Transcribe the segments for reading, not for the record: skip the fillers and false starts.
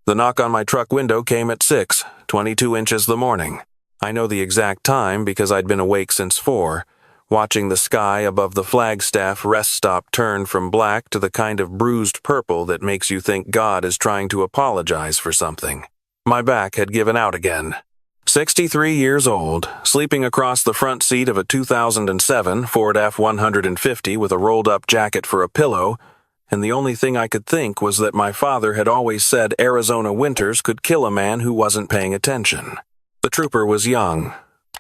The knock on my truck window came at 6:22 inches the morning. I know the exact time because I'd been awake since 4, watching the sky above the Flagstaff rest stop turn from black to the kind of bruised purple that makes you think God is trying to apologize for something. My back had given out again. 63 years old, sleeping across the front seat of a 2007 Ford F-150 with a rolled-up jacket for a pillow, and the only thing I could think was that my father had always said Arizona winters could kill a man who wasn't paying attention. The trooper was young,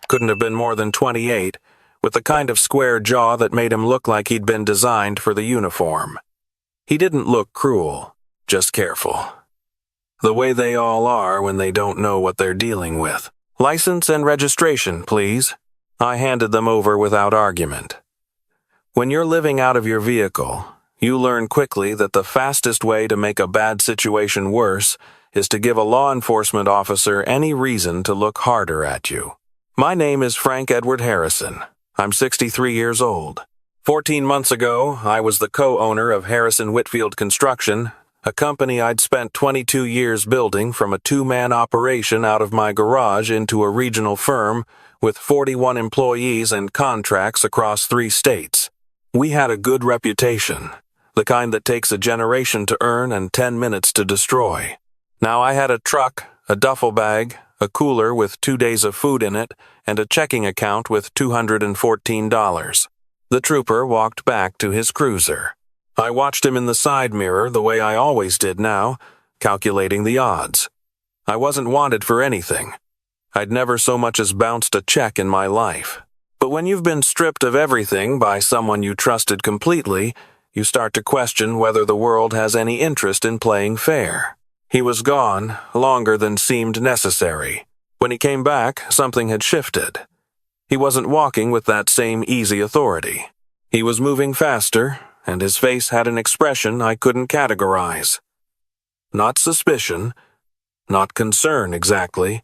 couldn't have been more than 28, with the kind of square jaw that made him look like he'd been designed for the uniform. He didn't look cruel, just careful. The way they all are when they don't know what they're dealing with. "License and registration, please." I handed them over without argument. When you're living out of your vehicle, you learn quickly that the fastest way to make a bad situation worse is to give a law enforcement officer any reason to look harder at you. My name is Frank Edward Harrison. I'm 63 years old. 14 months ago, I was the co-owner of Harrison Whitfield Construction, a company I'd spent 22 years building from a 2-man operation out of my garage into a regional firm with 41 employees and contracts across 3 states. We had a good reputation, the kind that takes a generation to earn and 10 minutes to destroy. Now I had a truck, a duffel bag, a cooler with 2 days of food in it, and a checking account with $214. The trooper walked back to his cruiser. I watched him in the side mirror the way I always did now, calculating the odds. I wasn't wanted for anything. I'd never so much as bounced a check in my life. But when you've been stripped of everything by someone you trusted completely, you start to question whether the world has any interest in playing fair. He was gone longer than seemed necessary. When he came back, something had shifted. He wasn't walking with that same easy authority. He was moving faster, and his face had an expression I couldn't categorize. Not suspicion, not concern exactly.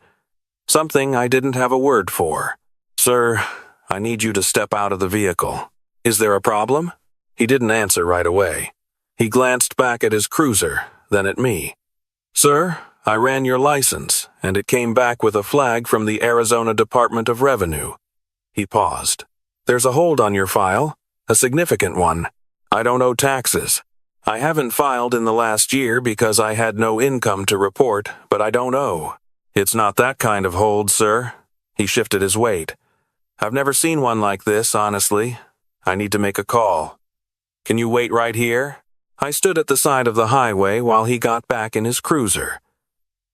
Something I didn't have a word for. "Sir, I need you to step out of the vehicle. Is there a problem?" He didn't answer right away. He glanced back at his cruiser, then at me. "Sir, I ran your license, and it came back with a flag from the Arizona Department of Revenue." He paused. "There's a hold on your file, a significant one. I don't owe taxes. I haven't filed in the last year because I had no income to report, but I don't owe. It's not that kind of hold, sir." He shifted his weight. "I've never seen one like this, honestly. I need to make a call. Can you wait right here?" I stood at the side of the highway while he got back in his cruiser.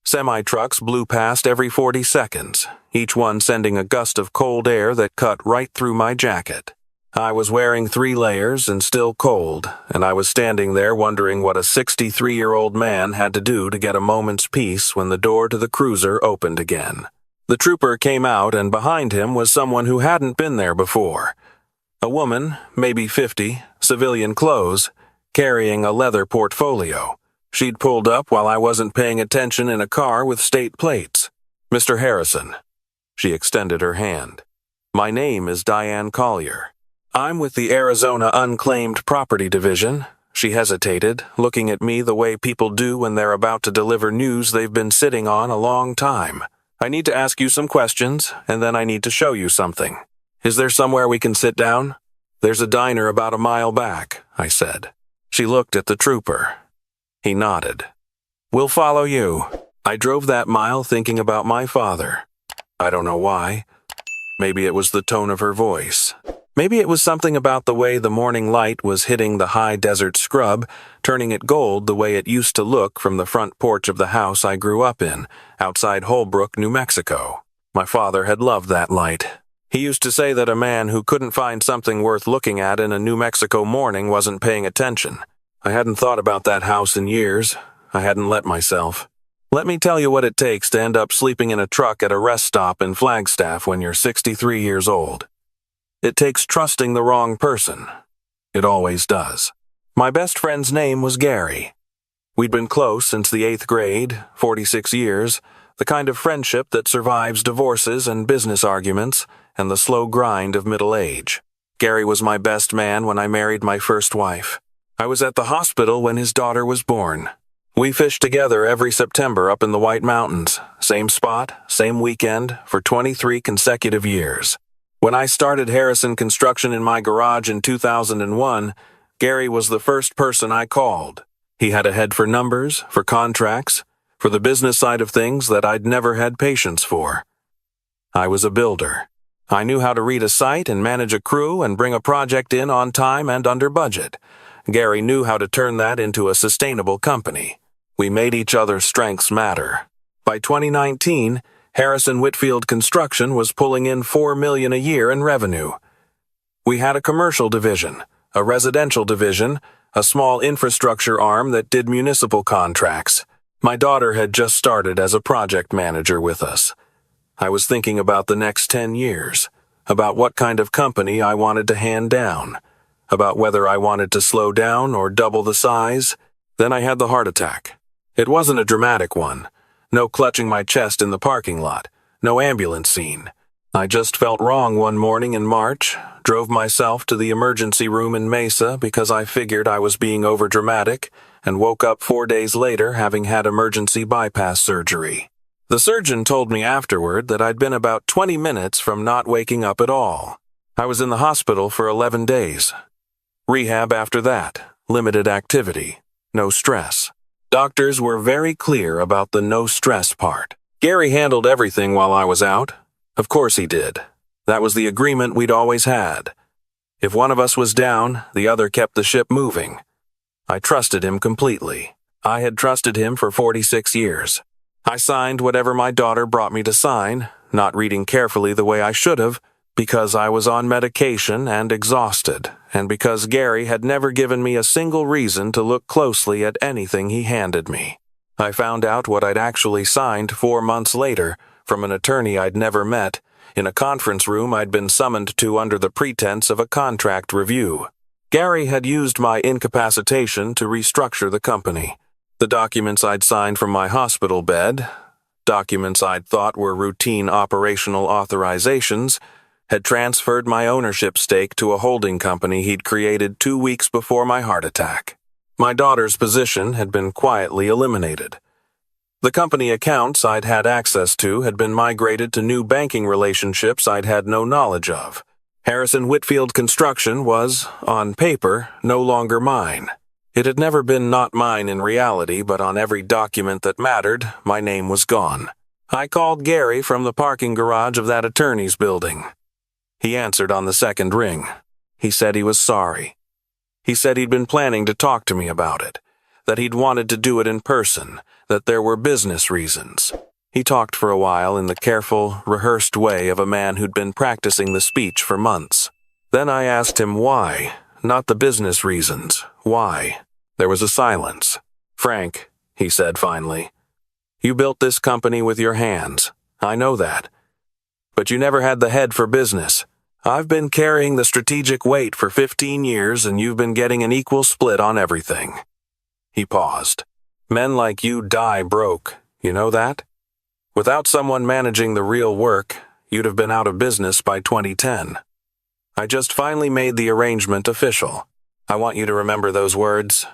Semi-trucks blew past every 40 seconds, each one sending a gust of cold air that cut right through my jacket. I was wearing 3 layers and still cold, and I was standing there wondering what a 63-year-old man had to do to get a moment's peace when the door to the cruiser opened again. The trooper came out, and behind him was someone who hadn't been there before. A woman, maybe 50, civilian clothes, carrying a leather portfolio. She'd pulled up while I wasn't paying attention in a car with state plates. "Mr. Harrison." She extended her hand. "My name is Diane Collier. I'm with the Arizona Unclaimed Property Division." She hesitated, looking at me the way people do when they're about to deliver news they've been sitting on a long time. "I need to ask you some questions, and then I need to show you something. Is there somewhere we can sit down?" "There's a diner about a mile back," I said. She looked at the trooper. He nodded. "We'll follow you." I drove that mile thinking about my father. I don't know why. Maybe it was the tone of her voice. Maybe it was something about the way the morning light was hitting the high desert scrub, turning it gold the way it used to look from the front porch of the house I grew up in, outside Holbrook, New Mexico. My father had loved that light. He used to say that a man who couldn't find something worth looking at in a New Mexico morning wasn't paying attention. I hadn't thought about that house in years. I hadn't let myself. Let me tell you what it takes to end up sleeping in a truck at a rest stop in Flagstaff when you're 63 years old. It takes trusting the wrong person. It always does. My best friend's name was Gary. We'd been close since the 8th grade, 46 years, the kind of friendship that survives divorces and business arguments and the slow grind of middle age. Gary was my best man when I married my first wife. I was at the hospital when his daughter was born. We fished together every September up in the White Mountains, same spot, same weekend, for 23 consecutive years. When I started Harrison Construction in my garage in 2001, Gary was the first person I called. He had a head for numbers, for contracts, for the business side of things that I'd never had patience for. I was a builder. I knew how to read a site and manage a crew and bring a project in on time and under budget. Gary knew how to turn that into a sustainable company. We made each other's strengths matter. By 2019, Harrison Whitfield Construction was pulling in $4 million a year in revenue. We had a commercial division, a residential division, a small infrastructure arm that did municipal contracts. My daughter had just started as a project manager with us. I was thinking about the next 10 years, about what kind of company I wanted to hand down, about whether I wanted to slow down or double the size. Then I had the heart attack. It wasn't a dramatic one. No clutching my chest in the parking lot. No ambulance scene. I just felt wrong one morning in March, drove myself to the emergency room in Mesa because I figured I was being overdramatic, and woke up 4 days later having had emergency bypass surgery. The surgeon told me afterward that I'd been about 20 minutes from not waking up at all. I was in the hospital for 11 days. Rehab after that, limited activity, no stress. Doctors were very clear about the no stress part. Gary handled everything while I was out. Of course he did. That was the agreement we'd always had. If one of us was down, the other kept the ship moving. I trusted him completely. I had trusted him for 46 years. I signed whatever my daughter brought me to sign, not reading carefully the way I should have, because I was on medication and exhausted, and because Gary had never given me a single reason to look closely at anything he handed me. I found out what I'd actually signed 4 months later from an attorney I'd never met, in a conference room I'd been summoned to under the pretense of a contract review. Gary had used my incapacitation to restructure the company. The documents I'd signed from my hospital bed, documents I'd thought were routine operational authorizations, had transferred my ownership stake to a holding company he'd created 2 weeks before my heart attack. My daughter's position had been quietly eliminated. The company accounts I'd had access to had been migrated to new banking relationships I'd had no knowledge of. Harrison Whitfield Construction was, on paper, no longer mine. It had never been not mine in reality, but on every document that mattered, my name was gone. I called Gary from the parking garage of that attorney's building. He answered on the second ring. He said he was sorry. He said he'd been planning to talk to me about it, that he'd wanted to do it in person, that there were business reasons. He talked for a while in the careful, rehearsed way of a man who'd been practicing the speech for months. Then I asked him why, not the business reasons, why. There was a silence. "Frank," he said finally, "you built this company with your hands. I know that. But you never had the head for business. I've been carrying the strategic weight for 15 years, and you've been getting an equal split on everything." He paused. "Men like you die broke, you know that? Without someone managing the real work, you'd have been out of business by 2010. I just finally made the arrangement official. I want you to remember those words.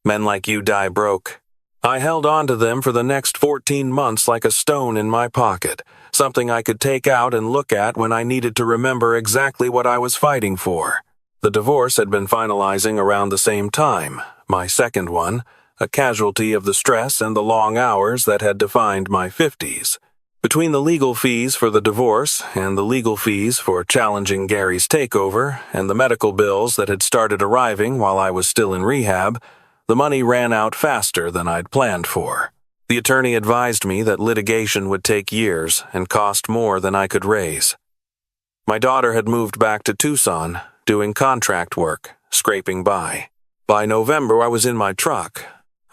Men like you die broke." I held on to them for the next 14 months like a stone in my pocket, something I could take out and look at when I needed to remember exactly what I was fighting for. The divorce had been finalizing around the same time, my second one, a casualty of the stress and the long hours that had defined my 50s. Between the legal fees for the divorce and the legal fees for challenging Gary's takeover and the medical bills that had started arriving while I was still in rehab, the money ran out faster than I'd planned for. The attorney advised me that litigation would take years and cost more than I could raise. My daughter had moved back to Tucson, doing contract work, scraping by. By November, I was in my truck.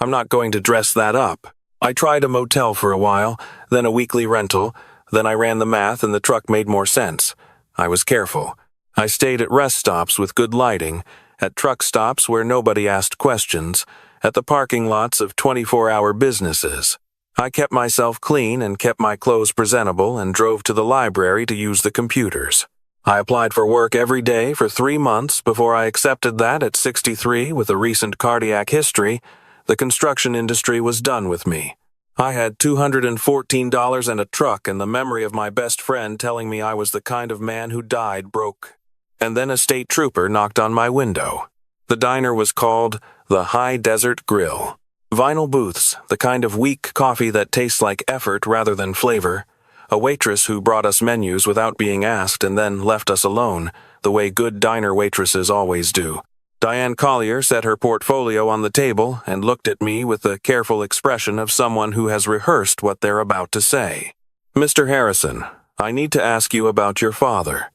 I'm not going to dress that up. I tried a motel for a while, then a weekly rental, then I ran the math and the truck made more sense. I was careful. I stayed at rest stops with good lighting, at truck stops where nobody asked questions, at the parking lots of 24-hour businesses. I kept myself clean and kept my clothes presentable and drove to the library to use the computers. I applied for work every day for 3 months before I accepted that at 63 with a recent cardiac history, The construction industry was done with me. I had $214 and a truck and the memory of my best friend telling me I was the kind of man who died broke. And then a state trooper knocked on my window. The diner was called the High Desert Grill. Vinyl booths, the kind of weak coffee that tastes like effort rather than flavor. A waitress who brought us menus without being asked and then left us alone, the way good diner waitresses always do. Diane Collier set her portfolio on the table and looked at me with the careful expression of someone who has rehearsed what they're about to say. "Mr. Harrison, I need to ask you about your father."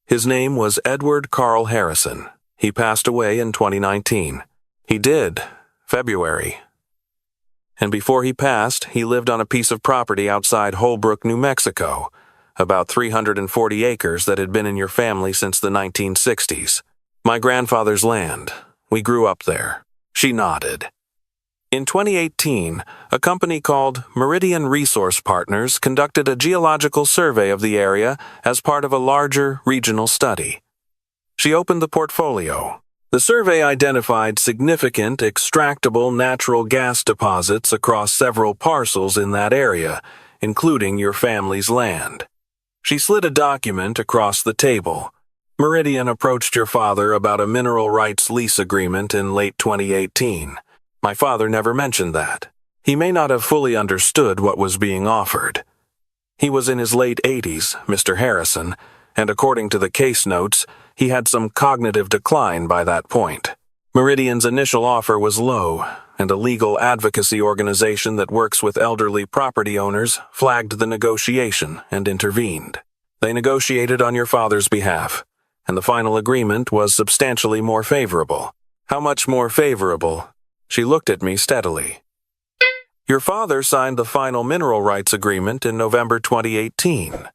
His name was Edward Carl Harrison. He passed away in 2019. He did. February. And before he passed, he lived on a piece of property outside Holbrook, New Mexico, about 340 acres that had been in your family since the 1960s. My grandfather's land. We grew up there. She nodded. In 2018, a company called Meridian Resource Partners conducted a geological survey of the area as part of a larger regional study. She opened the portfolio. The survey identified significant extractable natural gas deposits across several parcels in that area, including your family's land. She slid a document across the table. Meridian approached your father about a mineral rights lease agreement in late 2018. My father never mentioned that. He may not have fully understood what was being offered. He was in his late 80s, Mr. Harrison, and according to the case notes, he had some cognitive decline by that point. Meridian's initial offer was low, and a legal advocacy organization that works with elderly property owners flagged the negotiation and intervened. They negotiated on your father's behalf, and the final agreement was substantially more favorable. How much more favorable? She looked at me steadily. Your father signed the final mineral rights agreement in November 2018.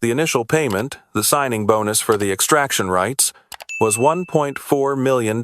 The initial payment, the signing bonus for the extraction rights, was $1.4 million.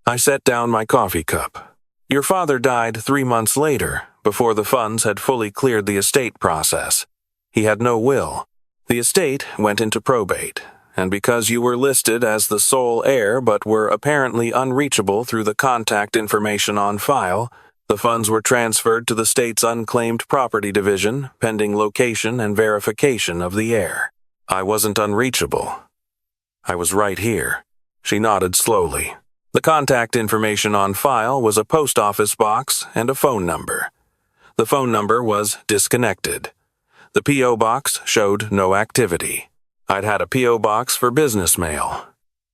I set down my coffee cup. Your father died 3 months later, before the funds had fully cleared the estate process. He had no will. The estate went into probate, and because you were listed as the sole heir but were apparently unreachable through the contact information on file, the funds were transferred to the state's unclaimed property division, pending location and verification of the heir. I wasn't unreachable. I was right here. She nodded slowly. The contact information on file was a post office box and a phone number. The phone number was disconnected. The P.O. box showed no activity. I'd had a P.O. box for business mail.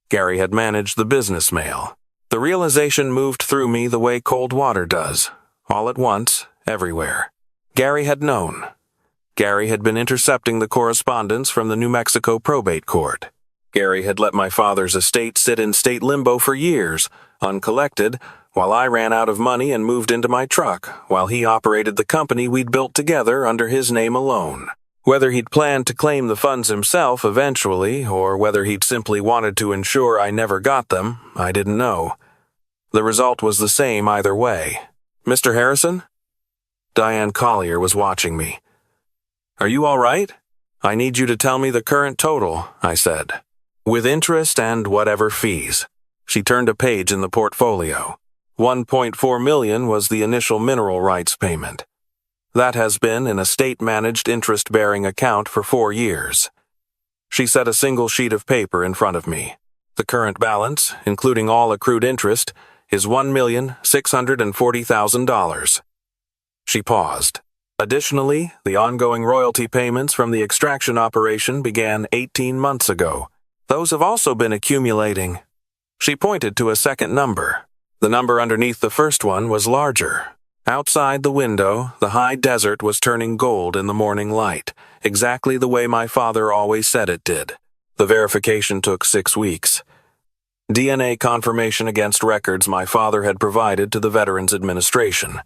Gary had managed the business mail. The realization moved through me the way cold water does, all at once, everywhere. Gary had known. Gary had been intercepting the correspondence from the New Mexico probate court. Gary had let my father's estate sit in state limbo for years, uncollected, while I ran out of money and moved into my truck, while he operated the company we'd built together under his name alone. Whether he'd planned to claim the funds himself eventually, or whether he'd simply wanted to ensure I never got them, I didn't know. The result was the same either way. "Mr. Harrison?" Diane Collier was watching me. "Are you all right? I need you to tell me the current total," I said. "With interest and whatever fees." She turned a page in the portfolio. $1.4 million was the initial mineral rights payment. That has been in a state-managed interest-bearing account for 4 years. She set a single sheet of paper in front of me. The current balance, including all accrued interest, is $1,640,000. She paused. Additionally, the ongoing royalty payments from the extraction operation began 18 months ago. Those have also been accumulating. She pointed to a second number. The number underneath the first one was larger. Outside the window, the high desert was turning gold in the morning light, exactly the way my father always said it did. The verification took 6 weeks. DNA confirmation against records my father had provided to the Veterans Administration.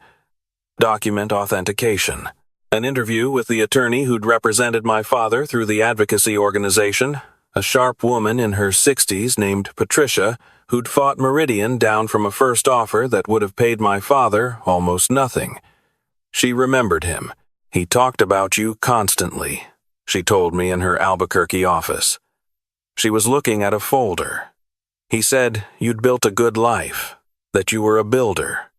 Document authentication. An interview with the attorney who'd represented my father through the advocacy organization, a sharp woman in her 60s named Patricia, who'd fought Meridian down from a first offer that would have paid my father almost nothing. She remembered him. "He talked about you constantly," she told me in her Albuquerque office. She was looking at a folder. "He said you'd built a good life, that you were a builder.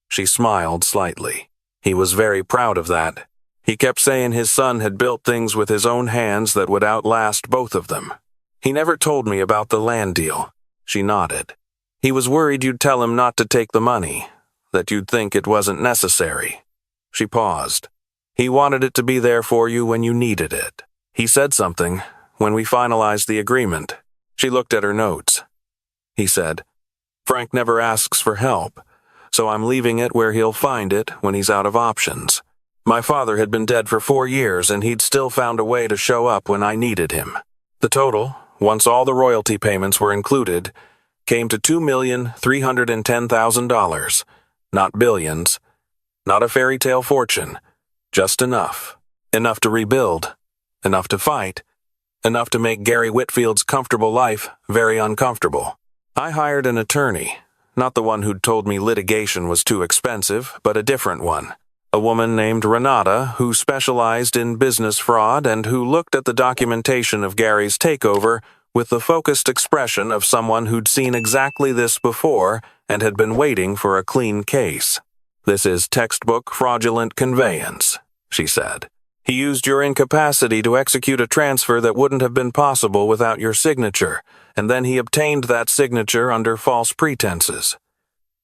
She smiled slightly. He was very proud of that. He kept saying his son had built things with his own hands that would outlast both of them. He never told me about the land deal. She nodded. He was worried you'd tell him not to take the money, that you'd think it wasn't necessary. She paused. He wanted it to be there for you when you needed it. He said something when we finalized the agreement. She looked at her notes. He said, "Frank never asks for help, so I'm leaving it where he'll find it when he's out of options. My father had been dead for 4 years, and he'd still found a way to show up when I needed him. The total, once all the royalty payments were included, came to $2,310,000. Not billions, not a fairy tale fortune, just enough. Enough to rebuild, enough to fight, enough to make Gary Whitfield's comfortable life very uncomfortable. I hired an attorney, not the one who'd told me litigation was too expensive, but a different one. A woman named Renata who specialized in business fraud and who looked at the documentation of Gary's takeover with the focused expression of someone who'd seen exactly this before and had been waiting for a clean case. "This is textbook fraudulent conveyance," she said. "He used your incapacity to execute a transfer that wouldn't have been possible without your signature, and then he obtained that signature under false pretenses."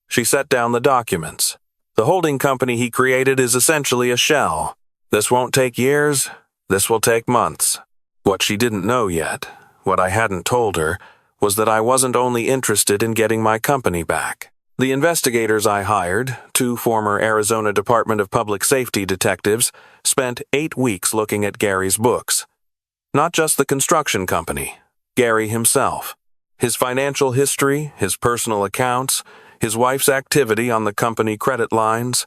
She set down the documents. "The holding company he created is essentially a shell. This won't take years, this will take months." What she didn't know yet, what I hadn't told her, was that I wasn't only interested in getting my company back. The investigators I hired, 2 former Arizona Department of Public Safety detectives, spent 8 weeks looking at Gary's books. Not just the construction company, Gary himself. His financial history, his personal accounts, his wife's activity on the company credit lines.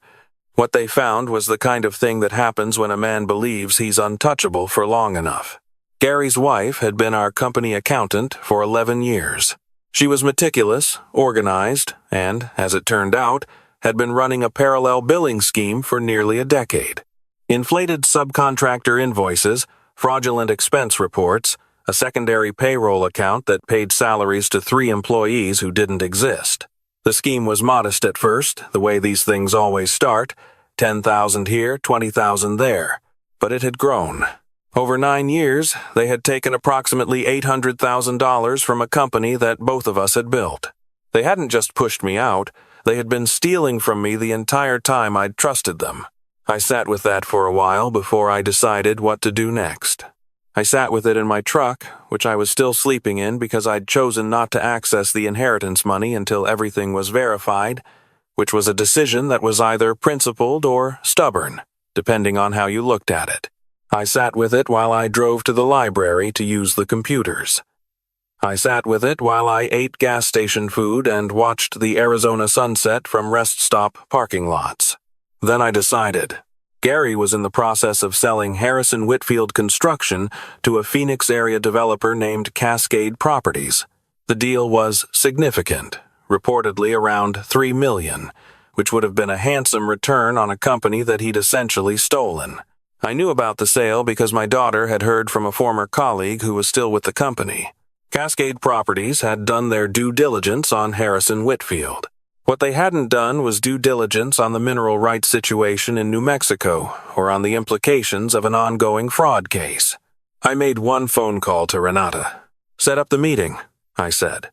What they found was the kind of thing that happens when a man believes he's untouchable for long enough. Gary's wife had been our company accountant for 11 years. She was meticulous, organized, and, as it turned out, had been running a parallel billing scheme for nearly a decade. Inflated subcontractor invoices, fraudulent expense reports, a secondary payroll account that paid salaries to 3 employees who didn't exist. The scheme was modest at first, the way these things always start, 10,000 here, 20,000 there. But it had grown. Over 9 years, they had taken approximately $800,000 from a company that both of us had built. They hadn't just pushed me out, they had been stealing from me the entire time I'd trusted them. I sat with that for a while before I decided what to do next. I sat with it in my truck, which I was still sleeping in because I'd chosen not to access the inheritance money until everything was verified, which was a decision that was either principled or stubborn, depending on how you looked at it. I sat with it while I drove to the library to use the computers. I sat with it while I ate gas station food and watched the Arizona sunset from rest stop parking lots. Then I decided. Gary was in the process of selling Harrison Whitfield Construction to a Phoenix area developer named Cascade Properties. The deal was significant, reportedly around $3 million, which would have been a handsome return on a company that he'd essentially stolen. I knew about the sale because my daughter had heard from a former colleague who was still with the company. Cascade Properties had done their due diligence on Harrison Whitfield. What they hadn't done was due diligence on the mineral rights situation in New Mexico or on the implications of an ongoing fraud case. I made one phone call to Renata. "Set up the meeting," I said.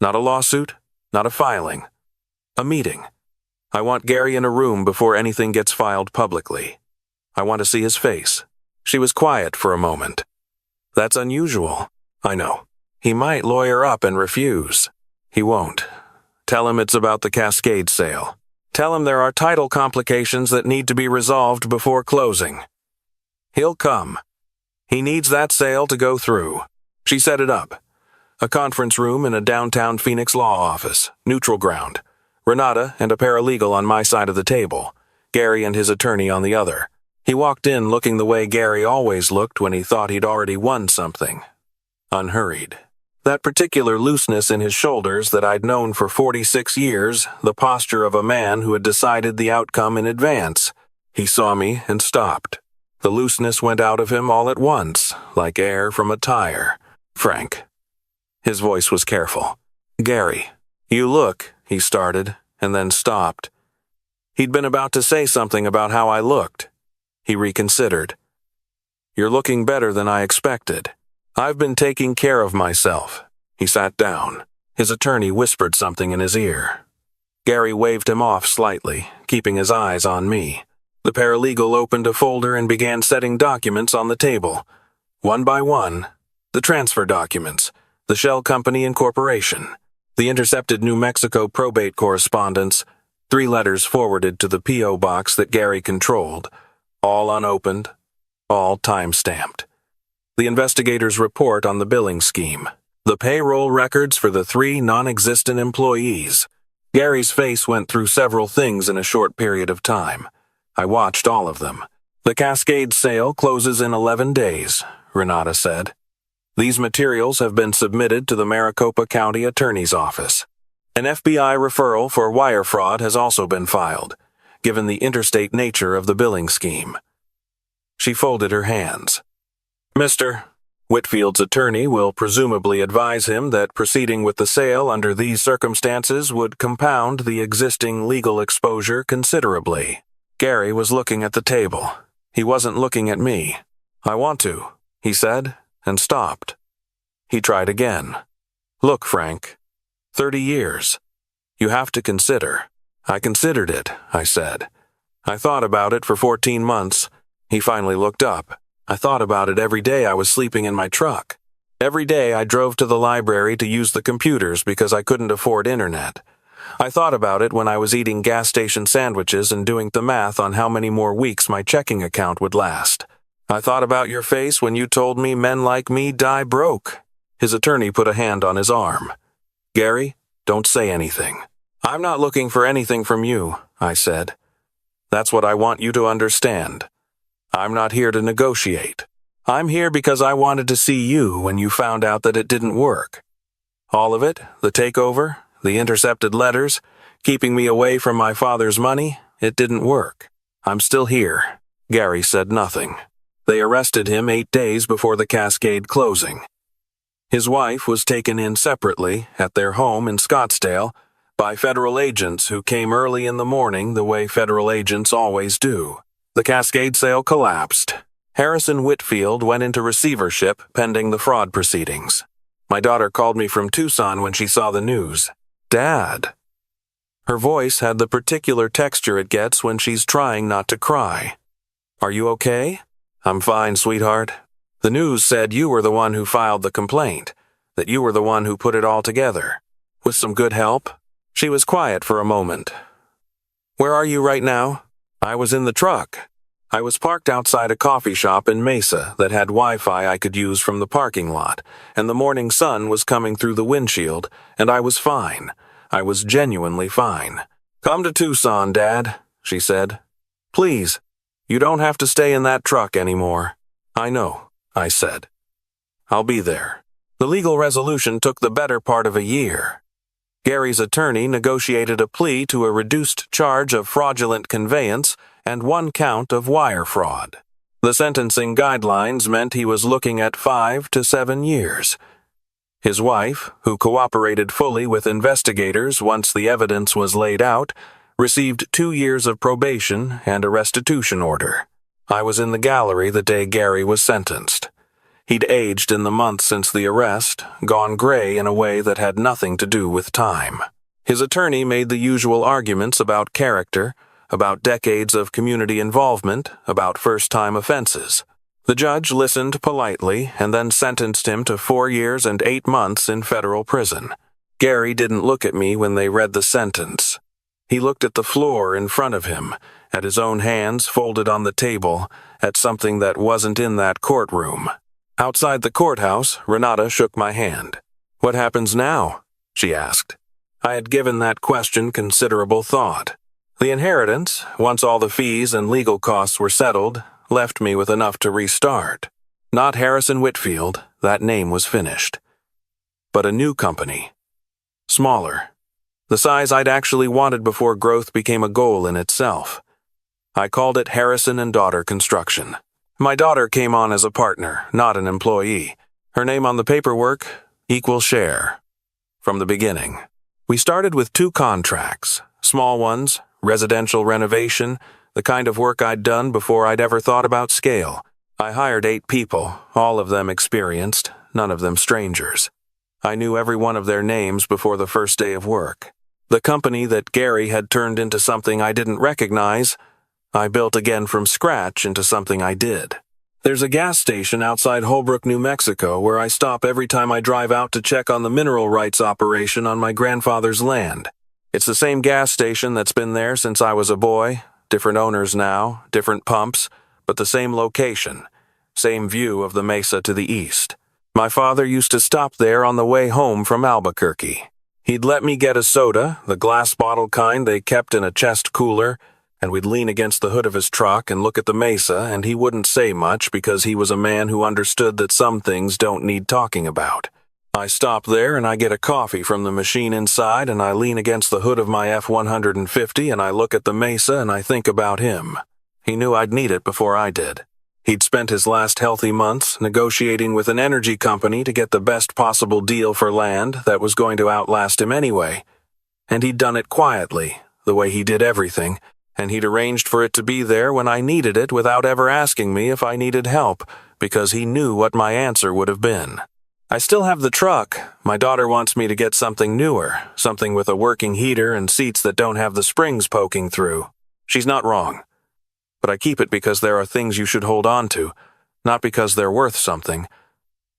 "Not a lawsuit, not a filing. A meeting. I want Gary in a room before anything gets filed publicly. I want to see his face." She was quiet for a moment. "That's unusual." "I know. He might lawyer up and refuse." "He won't. Tell him it's about the Cascade sale. Tell him there are title complications that need to be resolved before closing. He'll come. He needs that sale to go through." She set it up. A conference room in a downtown Phoenix law office, neutral ground. Renata and a paralegal on my side of the table, Gary and his attorney on the other. He walked in looking the way Gary always looked when he thought he'd already won something. Unhurried. That particular looseness in his shoulders that I'd known for 46 years, the posture of a man who had decided the outcome in advance. He saw me and stopped. The looseness went out of him all at once, like air from a tire. "Frank." His voice was careful. "Gary, you look," he started, and then stopped. He'd been about to say something about how I looked. He reconsidered. "You're looking better than I expected. I've been taking care of myself." He sat down. His attorney whispered something in his ear. Gary waved him off slightly, keeping his eyes on me. The paralegal opened a folder and began setting documents on the table. One by one, the transfer documents, the shell company incorporation, the intercepted New Mexico probate correspondence, 3 letters forwarded to the P.O. box that Gary controlled, all unopened, all time-stamped. The investigator's report on the billing scheme, the payroll records for the 3 non-existent employees. Gary's face went through several things in a short period of time. I watched all of them. "The Cascade sale closes in 11 days, Renata said. "These materials have been submitted to the Maricopa County Attorney's Office. An FBI referral for wire fraud has also been filed, given the interstate nature of the billing scheme." She folded her hands. "Mr. Whitfield's attorney will presumably advise him that proceeding with the sale under these circumstances would compound the existing legal exposure considerably." Gary was looking at the table. He wasn't looking at me. "I want to," he said, and stopped. He tried again. "Look, Frank, 30 years. You have to consider." "I considered it," I said. "I thought about it for 14 months. He finally looked up. "I thought about it every day I was sleeping in my truck. Every day I drove to the library to use the computers because I couldn't afford internet. I thought about it when I was eating gas station sandwiches and doing the math on how many more weeks my checking account would last. I thought about your face when you told me men like me die broke." His attorney put a hand on his arm. "Gary, don't say anything." "I'm not looking for anything from you," I said. "That's what I want you to understand. I'm not here to negotiate. I'm here because I wanted to see you when you found out that it didn't work. All of it, the takeover, the intercepted letters, keeping me away from my father's money, it didn't work. I'm still here." Gary said nothing. They arrested him 8 days before the Cascade closing. His wife was taken in separately at their home in Scottsdale by federal agents who came early in the morning the way federal agents always do. The Cascade sale collapsed. Harrison Whitfield went into receivership pending the fraud proceedings. My daughter called me from Tucson when she saw the news. "Dad." Her voice had the particular texture it gets when she's trying not to cry. "Are you okay?" "I'm fine, sweetheart. The news said you were the one who filed the complaint, that you were the one who put it all together. With some good help." She was quiet for a moment. "Where are you right now?" "I was in the truck. I was parked outside a coffee shop in Mesa that had Wi-Fi I could use from the parking lot, and the morning sun was coming through the windshield, and I was fine. I was genuinely fine." "Come to Tucson, Dad," she said. "Please, you don't have to stay in that truck anymore." "I know," I said. "I'll be there." The legal resolution took the better part of a year. Gary's attorney negotiated a plea to a reduced charge of fraudulent conveyance and 1 count of wire fraud. The sentencing guidelines meant he was looking at 5 to 7 years. His wife, who cooperated fully with investigators once the evidence was laid out, received 2 years of probation and a restitution order. I was in the gallery the day Gary was sentenced. He'd aged in the months since the arrest, gone gray in a way that had nothing to do with time. His attorney made the usual arguments about character, about decades of community involvement, about first-time offenses. The judge listened politely and then sentenced him to 4 years and 8 months in federal prison. Gary didn't look at me when they read the sentence. He looked at the floor in front of him, at his own hands folded on the table, at something that wasn't in that courtroom. Outside the courthouse, Renata shook my hand. "What happens now?" she asked. I had given that question considerable thought. The inheritance, once all the fees and legal costs were settled, left me with enough to restart. Not Harrison Whitfield, that name was finished. But a new company. Smaller. The size I'd actually wanted before growth became a goal in itself. I called it Harrison and Daughter Construction. My daughter came on as a partner, not an employee. Her name on the paperwork, equal share. From the beginning. We started with 2 contracts, small ones, residential renovation, the kind of work I'd done before I'd ever thought about scale. I hired 8 people, all of them experienced, none of them strangers. I knew every one of their names before the first day of work. The company that Gary had turned into something I didn't recognize, I built again from scratch into something I did. There's a gas station outside Holbrook, New Mexico, where I stop every time I drive out to check on the mineral rights operation on my grandfather's land. It's the same gas station that's been there since I was a boy, different owners now, different pumps, but the same location, same view of the mesa to the east. My father used to stop there on the way home from Albuquerque. He'd let me get a soda, the glass bottle kind they kept in a chest cooler, and we'd lean against the hood of his truck and look at the mesa, and he wouldn't say much because he was a man who understood that some things don't need talking about. I stop there and I get a coffee from the machine inside, and I lean against the hood of my F-150 and I look at the mesa and I think about him. He knew I'd need it before I did. He'd spent his last healthy months negotiating with an energy company to get the best possible deal for land that was going to outlast him anyway. And he'd done it quietly, the way he did everything, and he'd arranged for it to be there when I needed it without ever asking me if I needed help, because he knew what my answer would have been. I still have the truck. My daughter wants me to get something newer, something with a working heater and seats that don't have the springs poking through. She's not wrong. But I keep it because there are things you should hold on to, not because they're worth something,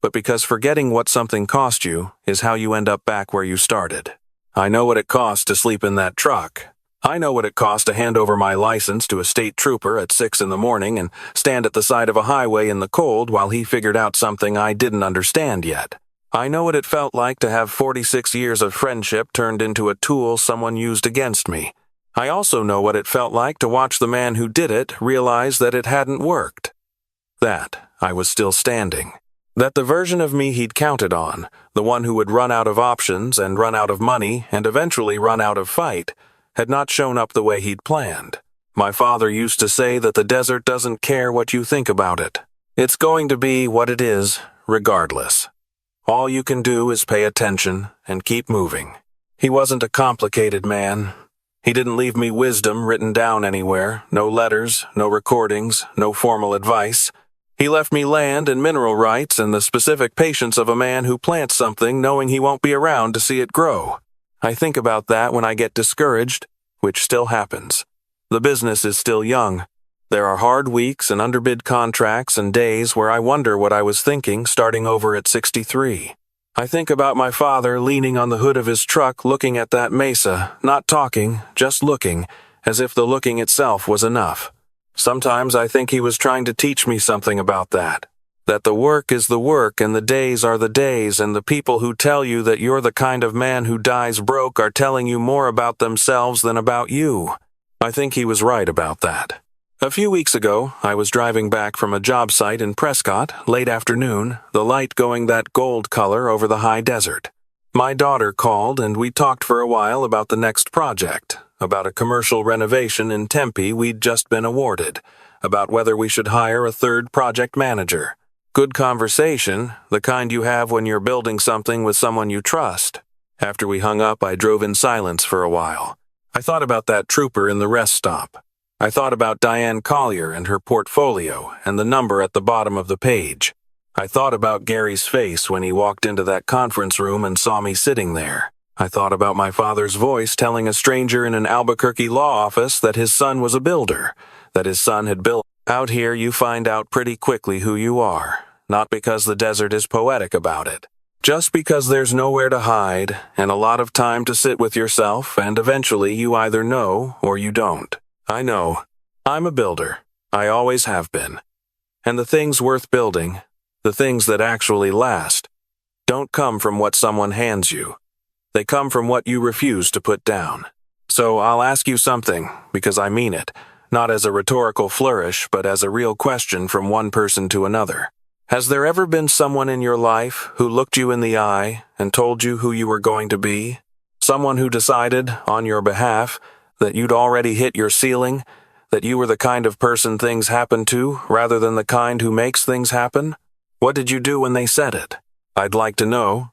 but because forgetting what something cost you is how you end up back where you started. I know what it cost to sleep in that truck. I know what it cost to hand over my license to a state trooper at 6 in the morning and stand at the side of a highway in the cold while he figured out something I didn't understand yet. I know what it felt like to have 46 years of friendship turned into a tool someone used against me. I also know what it felt like to watch the man who did it realize that it hadn't worked. That I was still standing. That the version of me he'd counted on, the one who would run out of options and run out of money and eventually run out of fight, had not shown up the way he'd planned. My father used to say that the desert doesn't care what you think about it. It's going to be what it is, regardless. All you can do is pay attention and keep moving. He wasn't a complicated man. He didn't leave me wisdom written down anywhere, no letters, no recordings, no formal advice. He left me land and mineral rights and the specific patience of a man who plants something knowing he won't be around to see it grow. I think about that when I get discouraged, which still happens. The business is still young. There are hard weeks and underbid contracts and days where I wonder what I was thinking starting over at 63. I think about my father leaning on the hood of his truck looking at that mesa, not talking, just looking, as if the looking itself was enough. Sometimes I think he was trying to teach me something about that the work is the work and the days are the days, and the people who tell you that you're the kind of man who dies broke are telling you more about themselves than about you. I think he was right about that. A few weeks ago, I was driving back from a job site in Prescott, late afternoon, the light going that gold color over the high desert. My daughter called and we talked for a while about the next project, about a commercial renovation in Tempe we'd just been awarded, about whether we should hire a third project manager. Good conversation, the kind you have when you're building something with someone you trust. After we hung up, I drove in silence for a while. I thought about that trooper in the rest stop. I thought about Diane Collier and her portfolio and the number at the bottom of the page. I thought about Gary's face when he walked into that conference room and saw me sitting there. I thought about my father's voice telling a stranger in an Albuquerque law office that his son was a builder, that his son had built. Out here you find out pretty quickly who you are, not because the desert is poetic about it. Just because there's nowhere to hide and a lot of time to sit with yourself, and eventually you either know or you don't. I know. I'm a builder. I always have been. And the things worth building, the things that actually last, don't come from what someone hands you. They come from what you refuse to put down. So I'll ask you something, because I mean it, not as a rhetorical flourish, but as a real question from one person to another. Has there ever been someone in your life who looked you in the eye and told you who you were going to be? Someone who decided, on your behalf, that you'd already hit your ceiling, that you were the kind of person things happen to rather than the kind who makes things happen? What did you do when they said it? I'd like to know.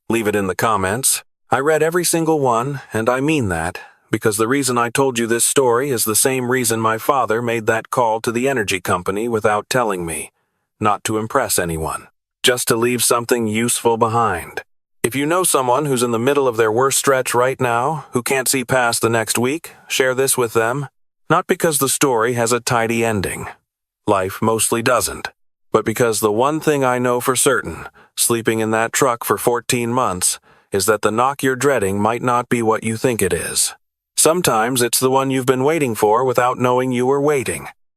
Leave it in the comments. I read every single one, and I mean that, because the reason I told you this story is the same reason my father made that call to the energy company without telling me. Not to impress anyone. Just to leave something useful behind. If you know someone who's in the middle of their worst stretch right now, who can't see past the next week, share this with them. Not because the story has a tidy ending. Life mostly doesn't. But because the one thing I know for certain, sleeping in that truck for 14 months, is that the knock you're dreading might not be what you think it is. Sometimes it's the one you've been waiting for without knowing you were waiting.